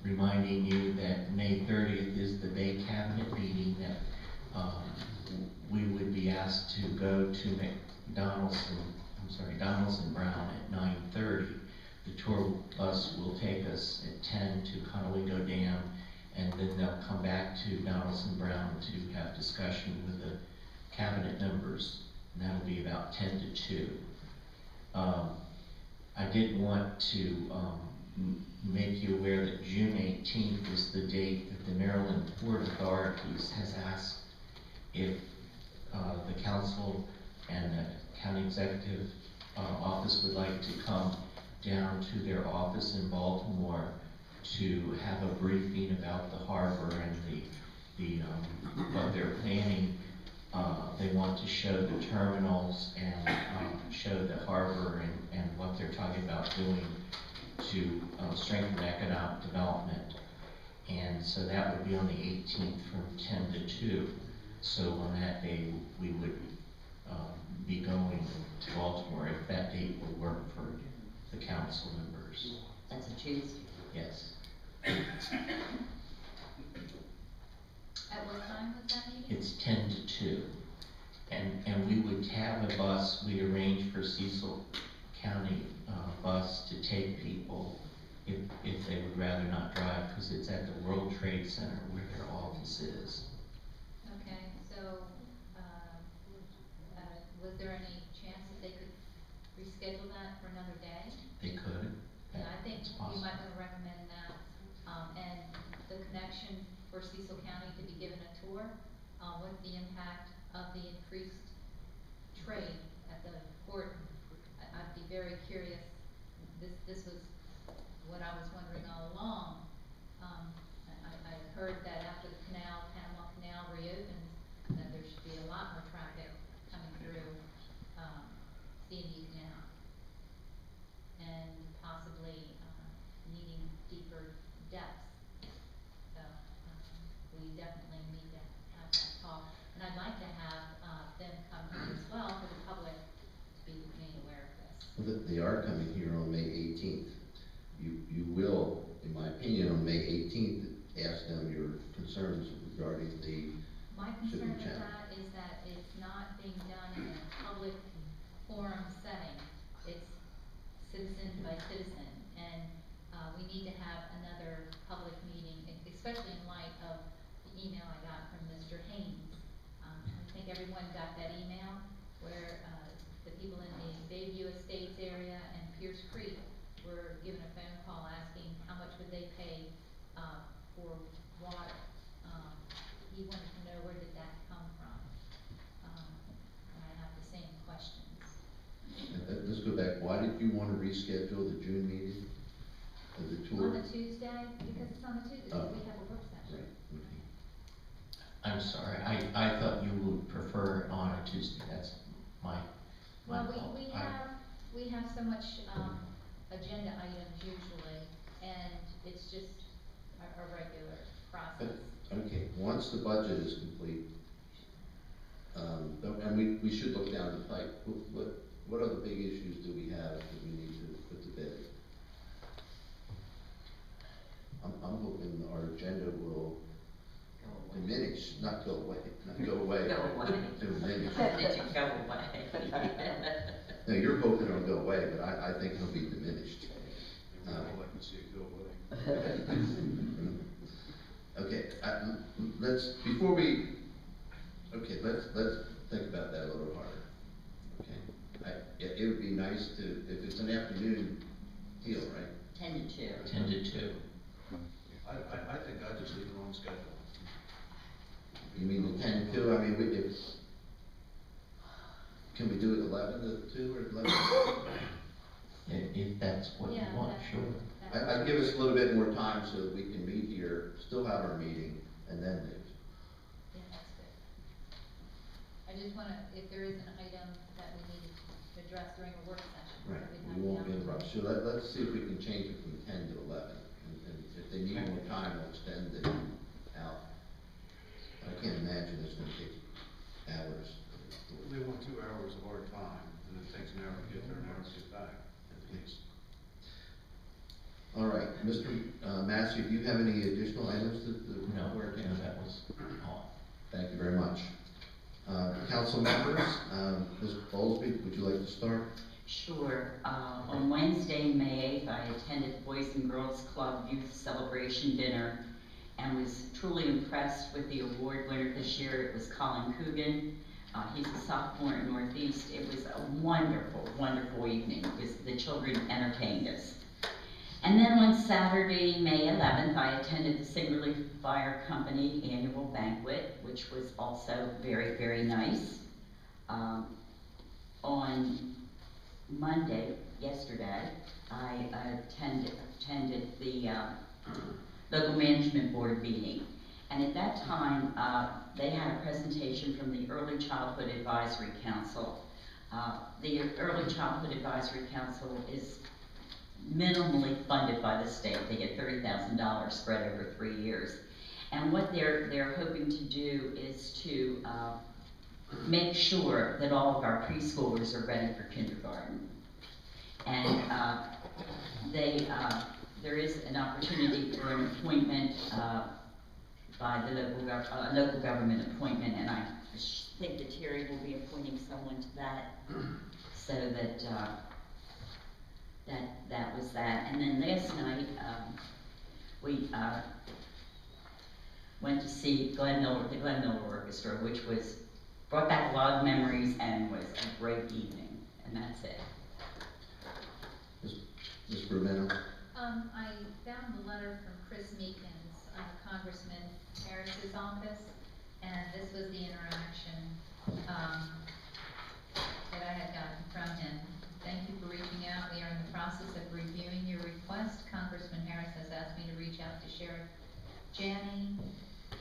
Reminding you that May 30th is the Bay Cabinet meeting that we would be asked to go to Donaldson Brown at 9:30. The tour bus will take us at 10 to Conowingo Dam, and then they'll come back to Donaldson Brown to have discussion with the cabinet members, and that'll be about 10 to 2. I did want to make you aware that June 18th is the date that the Maryland Port Authorities has asked if the council and the county executive office would like to come down to their office in Baltimore to have a briefing about the harbor and what they're planning. They want to show the terminals and show the harbor and what they're talking about doing to strengthen economic development. And so that would be on the 18th from 10 to 2. So on that day, we would be going to Baltimore if that date would work for the council members. That's a Tuesday. Yes. At what time was that meeting? It's 10 to 2. And we would have a bus, we'd arrange for Cecil County bus to take people if they would rather not drive, because it's at the World Trade Center where their office is. Okay, so, was there any chance that they could reschedule that for another day? They could. Yeah, I think It's you possible. might wanna recommend that, and the connection for Cecil County to be given a tour, what the impact of the increased trade at the port. I'd be very curious. This was what I was wondering all along. I heard that after the Panama Canal reopens, that there should be a lot more traffic coming through, the Indian Canal. And possibly, needing deeper depths. So, we definitely need to have that talk. And I'd like to have, them come here as well for the public to be made aware of this. Well, they are coming here on May 18th. You will, in my opinion, on May 18th, ask them your concerns regarding the My concern shipping with channel. that is that it's not being done in a public forum setting. It's citizen by citizen, and, we need to have another public meeting, especially in light of the email I got from Mr. Haynes, you wanna reschedule the June meeting of the tour? On the Tuesday, because it's on the Tuesday, Oh. we have a work session. Right, okay. I'm sorry, I thought you would prefer on a Tuesday, that's my Well, fault. we have so much, agenda items usually, and it's just a regular process. Okay, once the budget is complete, and we should look down the pipe, what other big issues do we have that we need to put to bed? I'm hoping our agenda will diminish, not go away, not go away. Go away. Diminish. Did you go away? No, you're hoping it'll go away, but I think it'll be diminished. Maybe I'd like to see it go away. Okay, let's think about that a little harder, okay? It would be nice to, if it's an afternoon deal, right? 10 to 2. 10 to 2. I think I just leave it on schedule. You mean the 10 to 2, I mean, can we do it 11 to 2 or 11? If that's what you Yeah, want, that- sure. I'd give us a little bit more time so that we can meet here, still have our meeting, and then leave. Yeah, that's good. I just wanna, if there is an item that we need to address during a work session. Right, we'd have we the won't be in a rush, so opportunity. let's see if we can change it from 10 to 11, and if they need more time, we'll extend it out. I can't imagine it's gonna take hours. They want 2 hours of our time, and it takes an hour to get there, an hour to get back, at least. All right, Mr. Massey, do you have any additional items that? No, we're no, that was all. Thank you very much. Council members, Ms. Bowlesby, would you like to start? Sure. On Wednesday, May 8th, I attended the Boys and Girls Club Youth Celebration Dinner and was truly impressed with the award winner this year. It was Colin Coogan. He's a sophomore at Northeast. It was a wonderful, wonderful evening. The children entertained us. And then on Saturday, May 11th, I attended the Singerly Fire Company annual banquet, which was also very, very nice. On Monday, yesterday, I attended the local management board meeting. And at that time, they had a presentation from the Early Childhood Advisory Council. The Early Childhood Advisory Council is minimally funded by the state. They get $30,000 spread over 3 years. And what they're hoping to do is to make sure that all of our preschoolers are ready for kindergarten. And there is an opportunity for an appointment by the local government appointment, and I think that Terry will be appointing someone to that, so that that was that. And then last night, we went to see the Glenn Miller Orchestra, which brought back a lot of memories and was a great evening, and that's it. Ms. Brumeno? I found the letter from Chris Meekins, Congressman Harris's office, and this was the interaction, that I had gotten from him. Thank you for reaching out. We are in the process of reviewing your request. Congressman Harris has asked me to reach out to Sheriff Janney,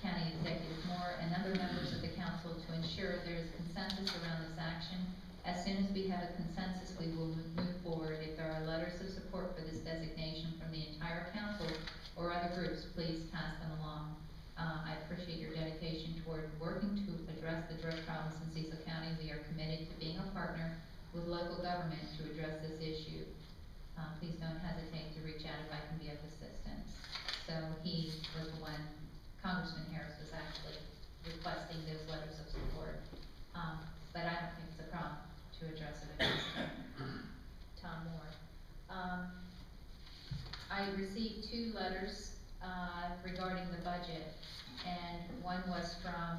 County Executive Moore, and other members of the council to ensure there is consensus around this action. As soon as we have a consensus, we will move forward. If there are letters of support for this designation from the entire council or other groups, please pass them along. I appreciate your dedication toward working to address the drug problems in Cecil County. We are committed to being a partner with local government to address this issue. Please don't hesitate to reach out if I can be of assistance. So he was the one, Congressman Harris was actually requesting those letters of support. But I don't think it's a problem to address it against Tom Moore. I received 2 letters regarding the budget, and one was from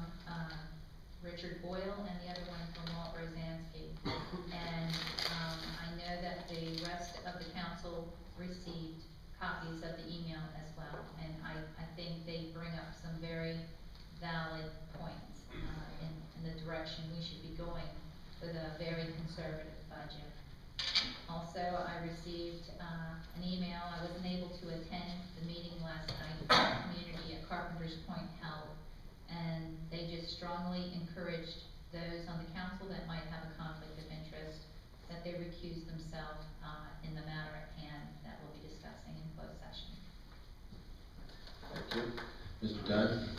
Richard Boyle and the other one from Walt Rosansky. And I know that the rest of the council received copies of the email as well, and I think they bring up some very valid points in the direction we should be going with a very conservative budget. Also, I received, an email, I wasn't able to attend the meeting last night, the community at Carpenter's Point held, and they just strongly encouraged those on the council that might have a conflict of interest, that they recuse themselves, in the matter at hand that we'll be discussing in closed session. Thank you. Mr. Dunn?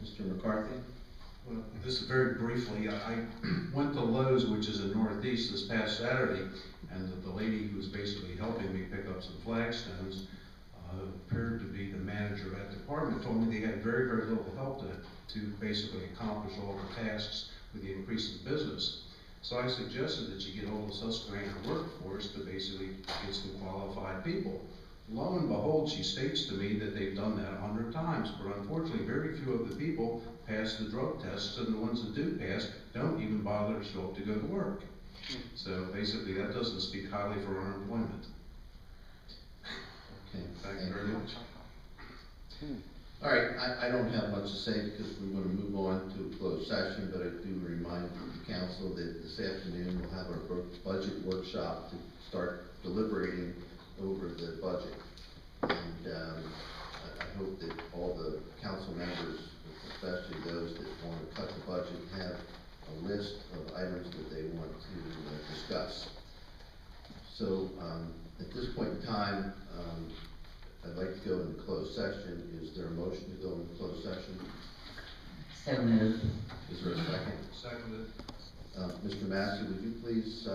Mr. McCarthy? Well, this is very briefly, I went to Lowe's, which is in Northeast, this past Saturday, and the lady who was basically helping me pick up some flagstones, appeared to be the manager of that department, told me they had very, very little help to basically accomplish all the tasks with the increase in business. So I suggested that you get hold of Susquehanna Workforce to basically get some qualified people. Lo and behold, she states to me that they've done that 100 times, but unfortunately, very few of the people pass the drug tests, and the ones that do pass don't even bother to show up to go to work. So basically, that doesn't speak highly for unemployment. Okay, Thank you very much. All right, I don't have much to say because we're going to move on to a closed session, but I do remind the council that this afternoon we'll have our budget workshop to start deliberating over the budget. And I hope that all the council members, especially those that want to cut the budget, have a list of items that they want to discuss. So at this point in time, I'd like to go into closed session. Is there a motion to go into closed session? So moved. Is there a second? Seconded. Mr. Massey, would you please